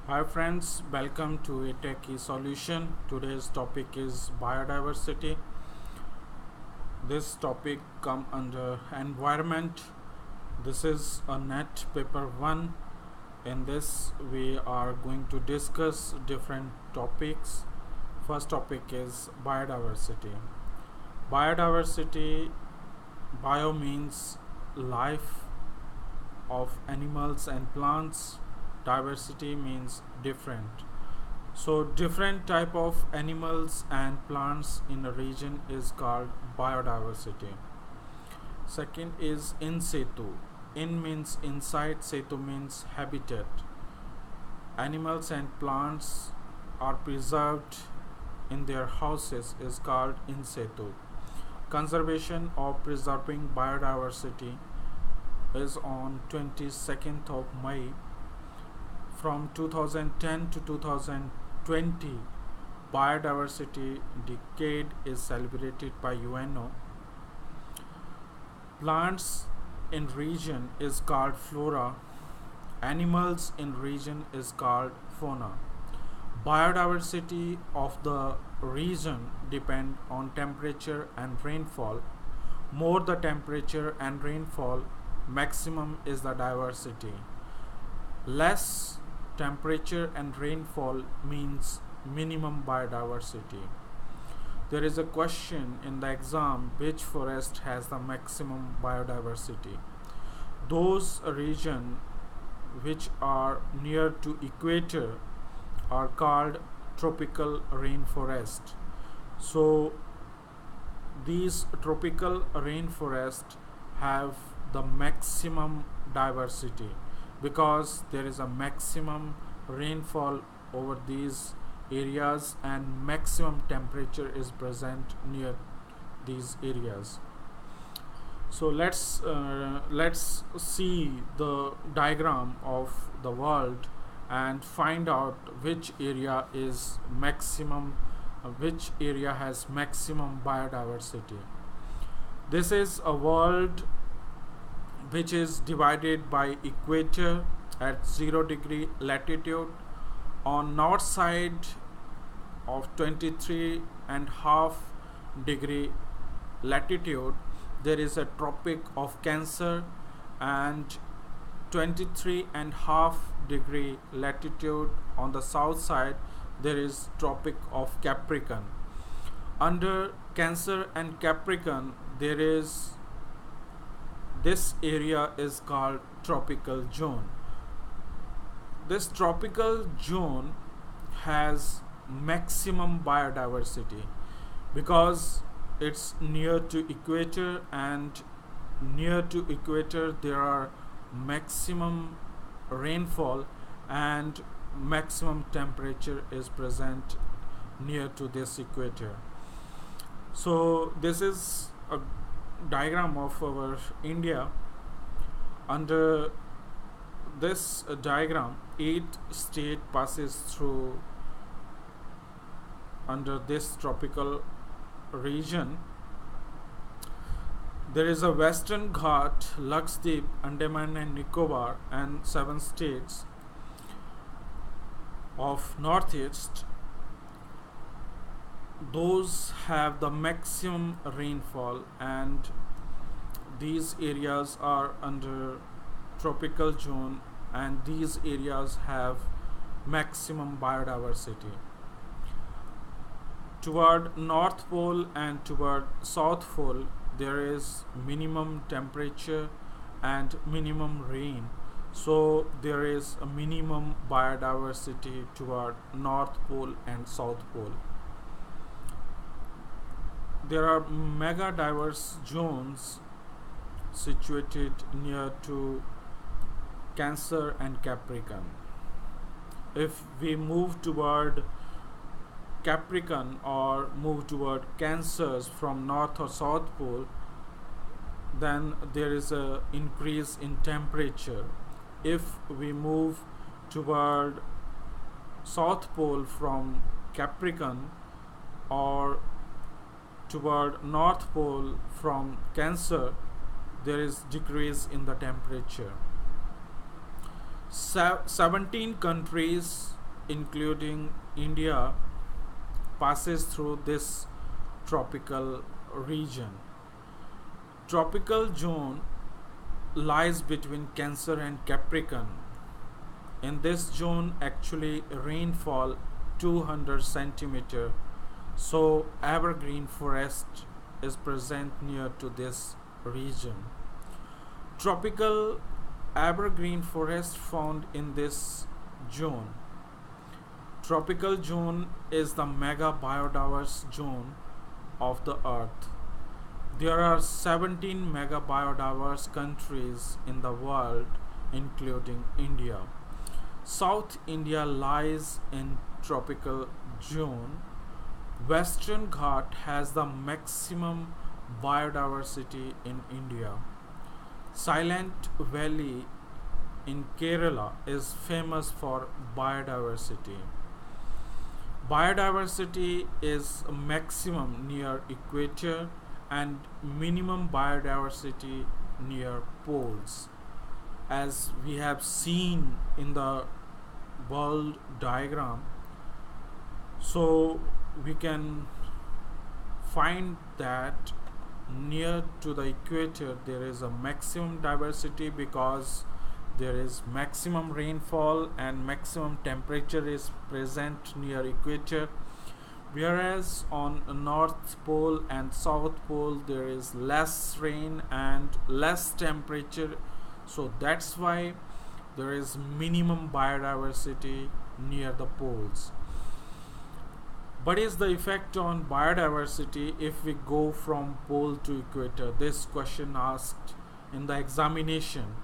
Hi friends, welcome to a Techie Solution. Today's topic is biodiversity. This topic come under environment. This is a net paper 1. In this we are going to discuss different topics. First topic is biodiversity. Biodiversity, bio means life of animals and plants. Diversity means different. So different type of animals and plants in a region is called biodiversity. Second is in situ. In means inside, situ means habitat. Animals and plants are preserved in their houses is called in situ. Conservation or preserving biodiversity is on 22nd of May. From 2010 to 2020, Biodiversity Decade is celebrated by UNO. Plants in region is called flora. Animals in region is called fauna. Biodiversity of the region depend on temperature and rainfall. More the temperature and rainfall, maximum is the diversity. Less temperature and rainfall means minimum biodiversity. There is a question in the exam: which forest has the maximum biodiversity? Those regions which are near to equator are called tropical rainforest. So these tropical rainforests have the maximum diversity because there is a maximum rainfall over these areas and maximum temperature is present near these areas. So let's see the diagram of the world and find out which area is maximum, which area has maximum biodiversity. This is a world which is divided by equator at 0 degree latitude. On north side of 23.5 degree latitude there is a Tropic of Cancer, and 23.5 degree latitude on the south side there is Tropic of Capricorn. Under Cancer and Capricorn there is this area is called tropical zone. This tropical zone has maximum biodiversity because it's near to equator, and near to equator there are maximum rainfall and maximum temperature is present near to this equator. So this is a diagram of our India. Under this diagram, 8 state passes through under this tropical region. There is a Western Ghat, Lakshadweep, Andaman and Nicobar, and 7 states of Northeast. Those have the maximum rainfall, and these areas are under tropical zone, and these areas have maximum biodiversity. Toward North Pole and toward South Pole there is minimum temperature and minimum rain, so there is a minimum biodiversity toward North Pole and South Pole. There are mega diverse zones situated near to Cancer and Capricorn. If we move toward Capricorn or move toward Cancers from North or South Pole, then there is a increase in temperature. If we move toward South Pole from Capricorn or toward North Pole from Cancer, there is decrease in the temperature. 17 countries, including India, passes through this tropical region. Tropical zone lies between Cancer and Capricorn. In this zone, actually rainfall 200 centimeter. So evergreen forest is present near to this region. Tropical evergreen forest found in this zone. Tropical zone is the mega biodiverse zone of the earth. There are 17 mega biodiverse countries in the world, including India. South India lies in tropical zone. Western Ghat has the maximum biodiversity in India. Silent Valley in Kerala is famous for biodiversity. Biodiversity is maximum near equator and minimum biodiversity near poles. As we have seen in the world diagram, so we can find that near to the equator there is a maximum diversity because there is maximum rainfall and maximum temperature is present near equator, whereas on North Pole and South Pole there is less rain and less temperature. So that's why there is minimum biodiversity near the poles. What is the effect on biodiversity if we go from pole to equator? This question asked in the examination.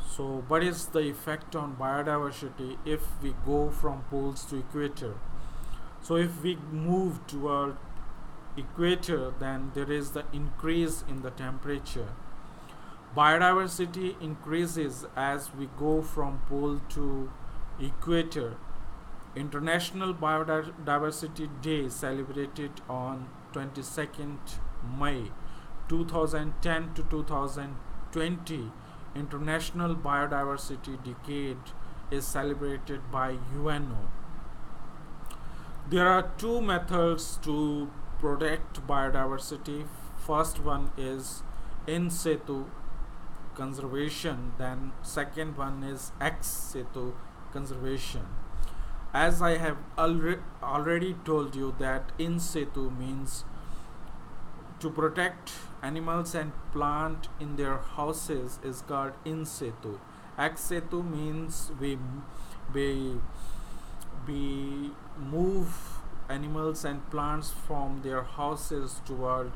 So what is the effect on biodiversity if we go from poles to equator? So if we move toward equator, then there is the increase in the temperature. Biodiversity increases as we go from pole to equator. International Biodiversity Day, celebrated on 22nd May 2010 to 2020, International Biodiversity Decade is celebrated by UNO. There are two methods to protect biodiversity. First one is in situ conservation, then second one is ex situ conservation. As I have already told you that in situ means to protect animals and plant in their houses is called in situ. Ex situ means we move animals and plants from their houses toward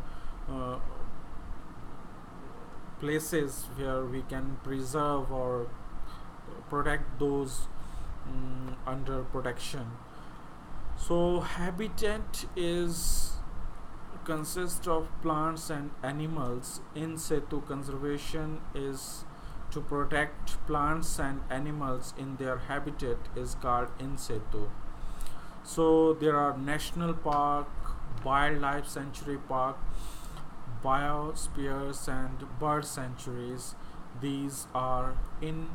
places where we can preserve or protect those under protection. So habitat consists of plants and animals. In situ conservation is to protect plants and animals in their habitat is called in situ. So there are national park, wildlife sanctuary park, biospheres and bird sanctuaries. These are in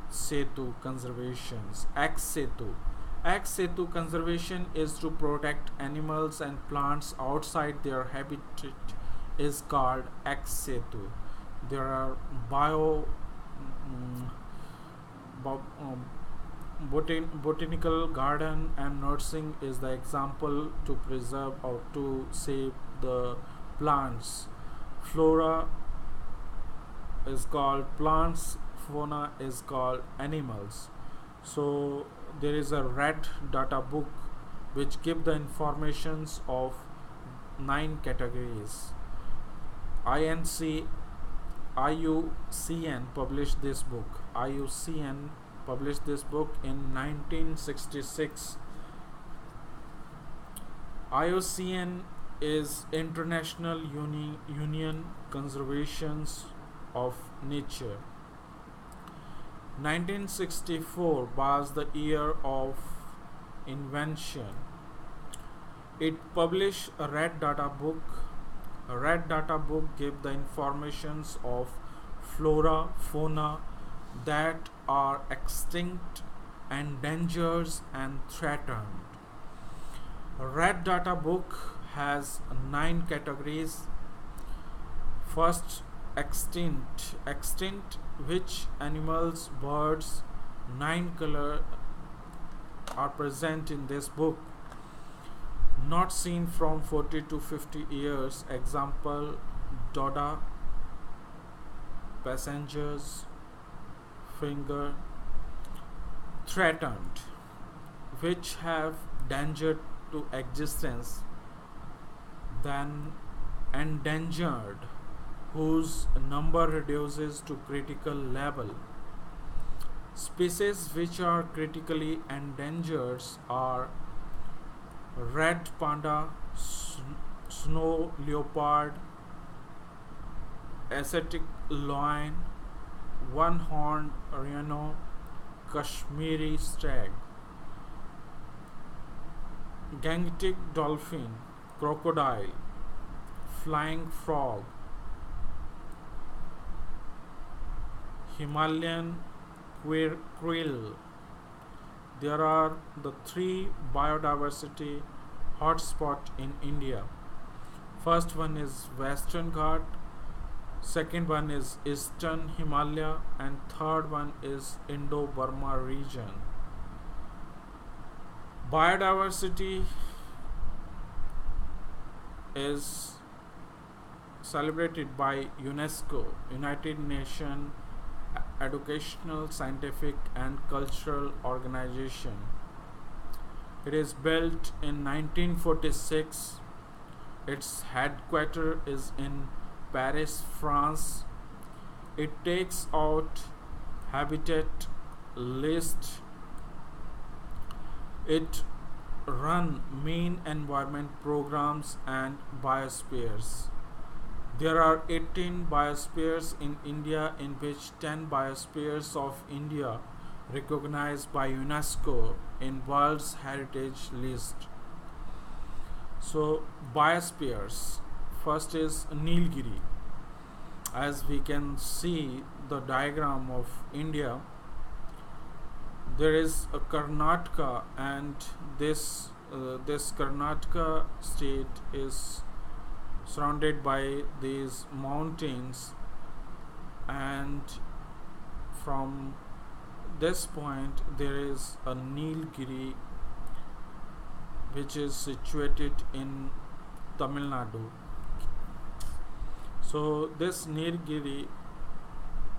situ conservations. Ex situ conservation is to protect animals and plants outside their habitat is called ex situ. There are botanical garden and nursing is the example to preserve or to save the plants. Flora is called plants, fauna is called animals. So there is a red data book which give the informations of 9 categories. IUCN published this book. IUCN published this book in 1966. IUCN is International Union Conservations of Nature. 1964 was the year of invention. It published a red data book. A red data book gave the informations of flora, fauna that are extinct, endangered, and threatened. Red Data Book has 9 categories. First, extinct, which animals, birds, 9 color are present in this book, not seen from 40 to 50 years. Example, Doda, passengers, finger. Threatened, which have danger to existence. Then endangered, whose number reduces to critical level. Species which are critically endangered are red panda, snow leopard, Asiatic lion, one-horned rhino, Kashmiri stag, Gangetic dolphin, crocodile, flying frog, Himalayan krill. There are the 3 biodiversity hotspots in India. First one is Western Ghat, second one is Eastern Himalaya, and third one is Indo-Burma region. Biodiversity is celebrated by UNESCO, United Nations Educational, Scientific and Cultural Organization. It is built in 1946. Its headquarters is in Paris, France. It takes out habitat list. It run main environment programs and biospheres. There are 18 biospheres in India, in which 10 biospheres of India recognized by UNESCO in World's Heritage List. So biospheres, first is Nilgiri. As we can see the diagram of India, there is a Karnataka, and this Karnataka state is surrounded by these mountains, and from this point there is a Nilgiri which is situated in Tamil Nadu. So this Nilgiri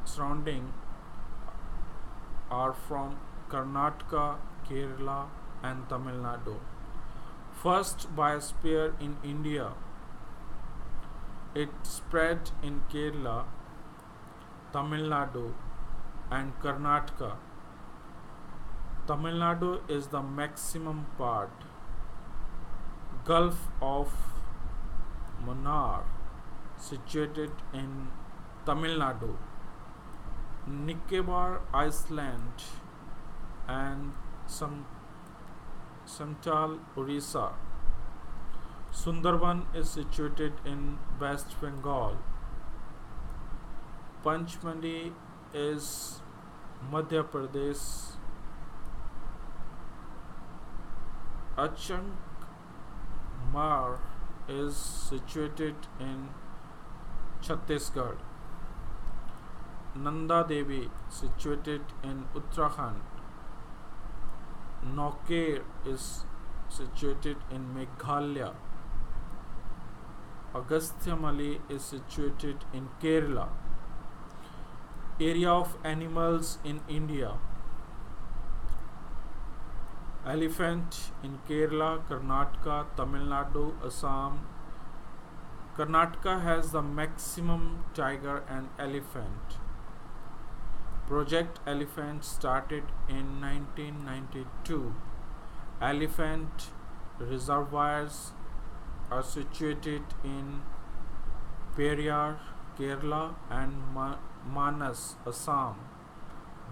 surrounding are from Karnataka, Kerala and Tamil Nadu. First biosphere in India. It spread in Kerala, Tamil Nadu and Karnataka. Tamil Nadu is the maximum part. Gulf of Mannar, situated in Tamil Nadu. Nicobar Island and Santal, Orissa. Sundarban is situated in West Bengal. Panchmandi is Madhya Pradesh. Achang Mar is situated in Chhattisgarh. Nanda Devi situated in Uttarakhand. Noker is situated in Meghalaya. Agasthyamali is situated in Kerala. Area of animals in India. Elephant in Kerala, Karnataka, Tamil Nadu, Assam. Karnataka has the maximum tiger and elephant. Project Elephant started in 1992. Elephant reservoirs are situated in Periyar, Kerala and Manas, Assam.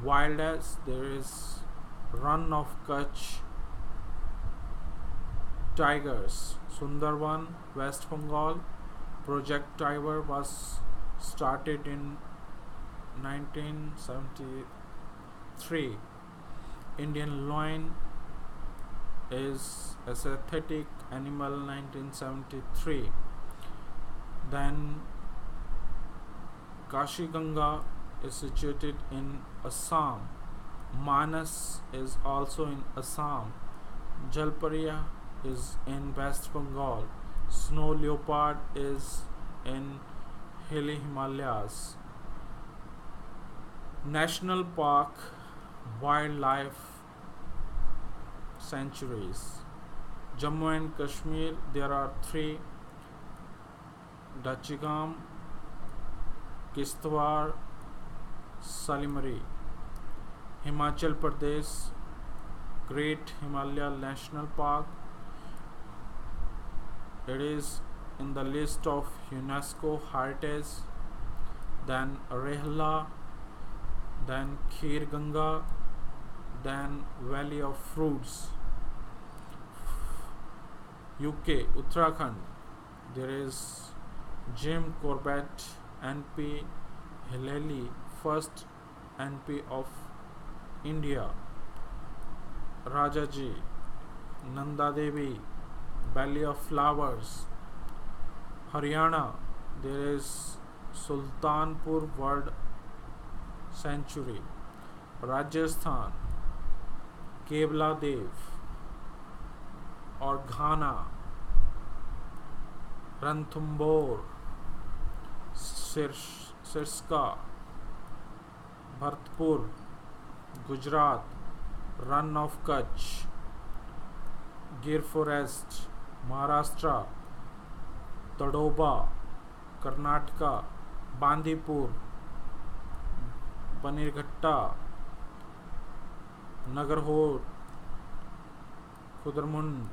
Wildlife, there is Run of Kutch tigers. Sundarban, West Bengal. Project Tiger was started in 1970 1973. Indian lion is a synthetic animal, 1973. Then Kashi Ganga is situated in Assam. Manas is also in Assam. Jalparia is in West Bengal. Snow leopard is in hilly Himalayas. National Park wildlife sanctuaries. Jammu and Kashmir, there are three: Dachigam, Kishtwar, Salimari. Himachal Pradesh, Great Himalaya National Park. It is in the list of UNESCO heritage. Then Rehla, then Kher Ganga, then Valley of Fruits. UK, Uttarakhand, there is Jim Corbett, NP Hilali, first NP of India. Rajaji, Nanda Devi, Valley of Flowers. Haryana, there is Sultanpur Bird Sanctuary. Rajasthan, Kevla Dev. Or Ghana, Ranthambore, Sirska, Bhartpur. Gujarat, Run of Kutch. Gir Forest, Maharashtra. Tadoba, Karnataka. Bandipur, Banirghatta, Nagarhor, Kudarmund,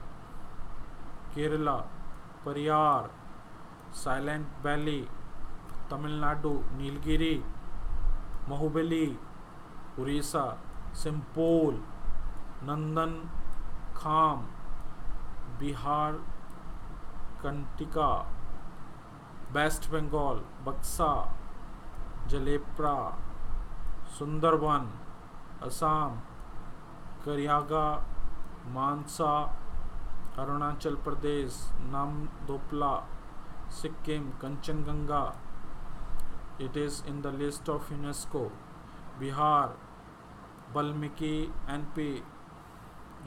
Kerala. Periyar, Silent Valley, Tamil Nadu. Nilgiri, Mahubali, Orissa. Simpol, Nandan Kham, Bihar. Kantika, West Bengal. Baksa, Jalepra, Sundarban, Assam. Karyaga, Mansa, Arunachal Pradesh. Namdopla, Sikkim. Kanchenjunga, it is in the list of UNESCO. Bihar, Valmiki, NP.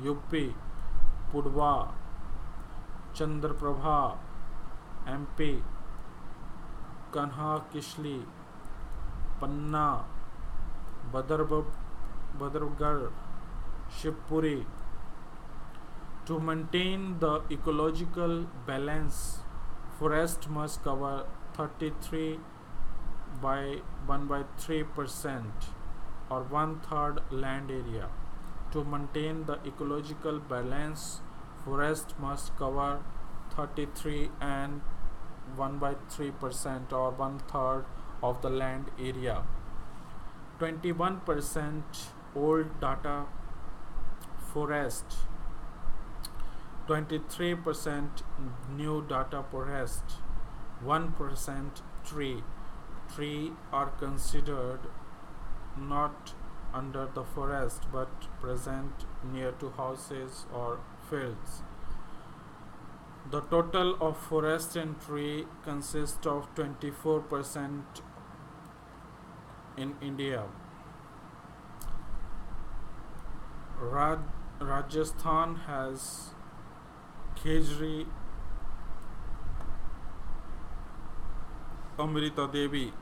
UP, Pudwa, Chandraprabha, MP. Kanha Kishli, Panna, Badargarh, Shivpuri. To maintain the ecological balance, forest must cover 33 by 1/3% or 1/3 land area. To maintain the ecological balance, forest must cover 33 and 1/3% or 1/3 of the land area. 21% old data forest, 23% new data forest, 1% tree. Tree are considered not under the forest but present near to houses or fields. The total of forest and tree consists of 24% in India. Rajasthan has Khejri, Amrita Devi,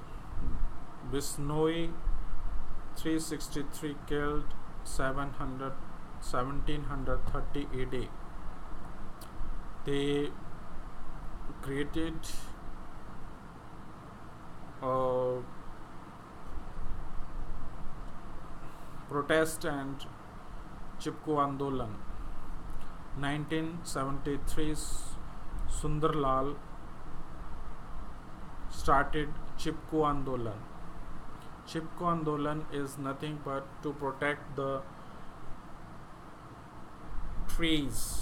Bisnoi, 363 killed, 1730 AD. They created a protest and Chipko Andolan. 1973, Sundarlal started Chipko Andolan. Chipko Andolan is nothing but to protect the trees.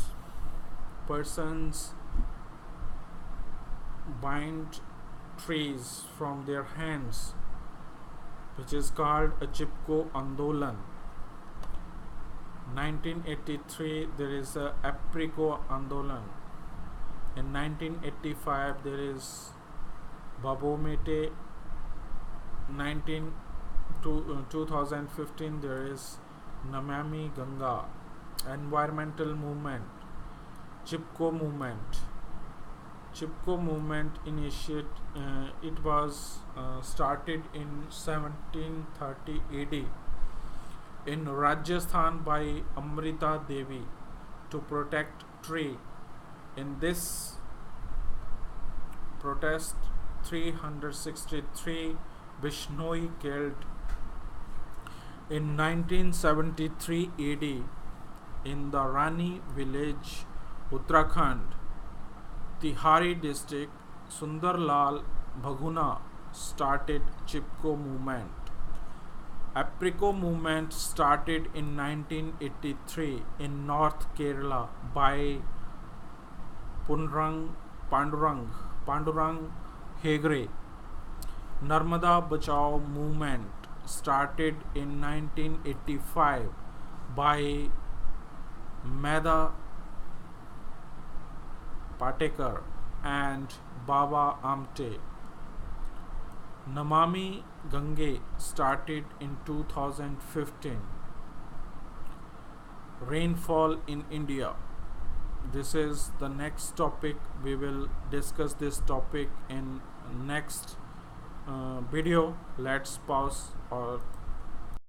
Persons bind trees from their hands, which is called a Chipko Andolan. 1983 there is a Apricot Andolan. In 1985 there is Babomete. 2015 there is Namami Ganga. Environmental movement, Chipko movement. Chipko movement it was started in 1730 AD in Rajasthan by Amrita Devi to protect tree. In this protest, 363 Bishnoi killed. In 1973 AD, in the Rani village, Uttarakhand, Tihari district, Sundarlal Bhaguna started Chipko movement. Apricot movement started in 1983 in North Kerala by Pandurang Hegre. Narmada Bachao movement started in 1985 by Medha Patekar and Baba Amte. Namami Gange started in 2015. Rainfall in India. This is the next topic. We will discuss this topic in next video. Let's pause or